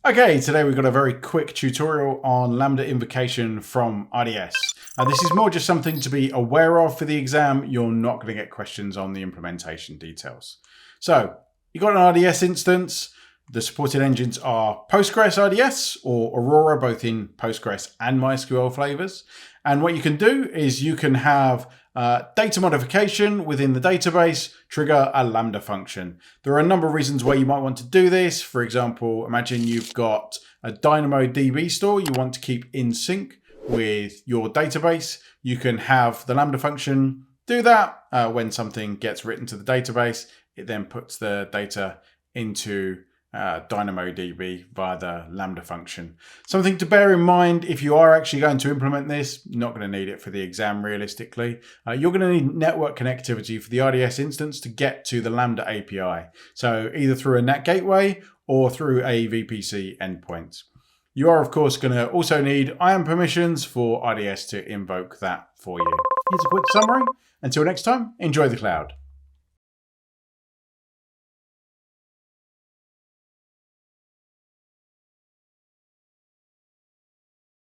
Okay, today we've got a very quick tutorial on Lambda Invocation from RDS. This is more just something to be aware of for the exam. You're not going to get questions on the implementation details. So you've got an RDS instance. The supported engines are Postgres RDS or Aurora, both in Postgres and MySQL flavors. And what you can do is you can have data modification within the database, trigger a Lambda function. There are a number of reasons why you might want to do this. For example, imagine you've got a DynamoDB store you want to keep in sync with your database. You can have the Lambda function do that. When something gets written to the database, it then puts the data into DynamoDB via the Lambda function. Something to bear in mind if you are actually going to implement this, you're not going to need it for the exam realistically. You're going to need network connectivity for the RDS instance to get to the Lambda API. So either through a NAT gateway or through a VPC endpoint. You are of course going to also need IAM permissions for RDS to invoke that for you. Here's a quick summary. Until next time, enjoy the cloud.